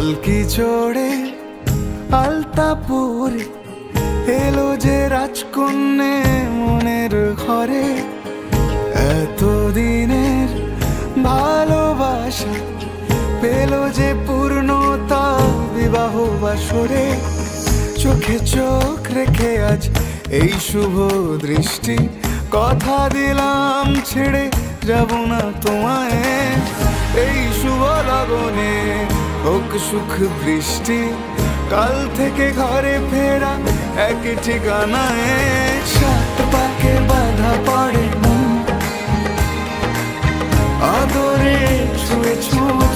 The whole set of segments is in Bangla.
পালকি চড়ে আলতা পরে এলো যে রাজকন্যে মনের ঘরে। এতদিনের ভালোবাসা পেল যে পূর্ণতা বিবাহ বাসরে। চোখে চোখ রেখে আজ এই শুভ দৃষ্টি, কথা দিলাম ছেড়ে যাব না তোমায়। এই শুভ লগনে হোক সুখ বৃষ্টি, কাল থেকে ঘরে ফেরা এক ঠিকানায়। সাত পাকে বাধা পড়ে মন, আদরে ছুঁয়েছ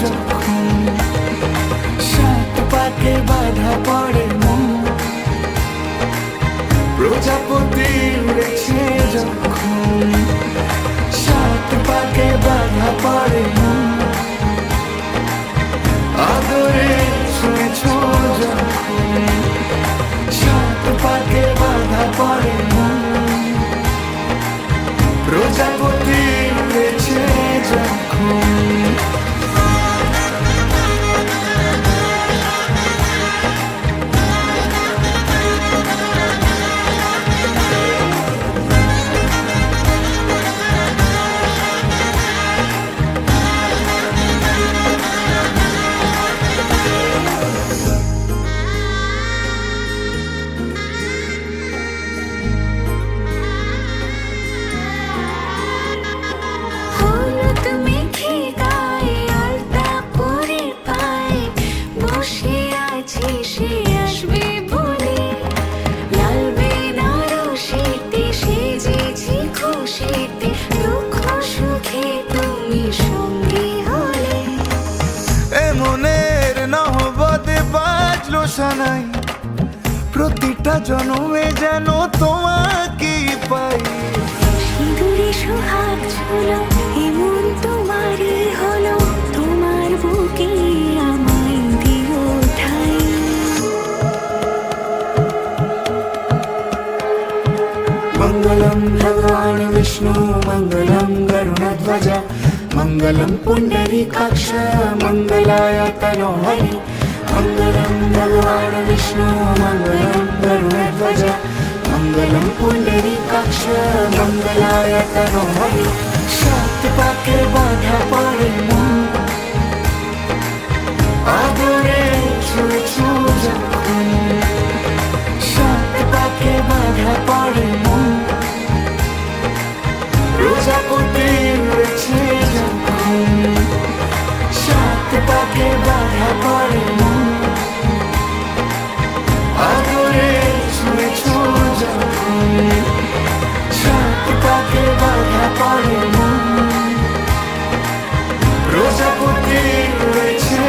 যখন। সাত পাকে বাধা পড়ে মন, প্রজাপতি উড়েছে যখন। সাত পাকে বাধা পড়ে মন, আদরে ছুঁয়েছ যখন। সাত পাকে বাধা পড়ে মন, প্রজাপতি উড়েছে যখন। নাই প্রতিটা জন্মে যেন তোমাকে পাই। সিঁদুরে সোহাগ ঝুলো এমন তোমারই হলো, তোমার বুকে আমায় দিও ঠাই। মঙ্গলম ভগবান বিষ্ণু মঙ্গলম গরুড়ধ্বজ, মঙ্গলম পুণ্ডরীকাক্ষ মঙ্গলায় তনোহরি। মঙ্গলম ভগবান বিষ্ণু মঙ্গলম গরুড়ধ্বজ, মঙ্গলম পুণ্ডরীকাক্ষ মঙ্গলায় তনোহরি। সাত পাকে বাধা পড়ে মন, আদরে ছুঁয়েছ যখন। সাত পাকে বাধা পড়ে মন, প্রজাপতি উড়েছে যখন। সাত পাকে বাধা পড়ে মন, আদরে ছুঁয়েছ যখন। সাত পাকে বাধা পড়ে মন, প্রজাপতি উড়েছে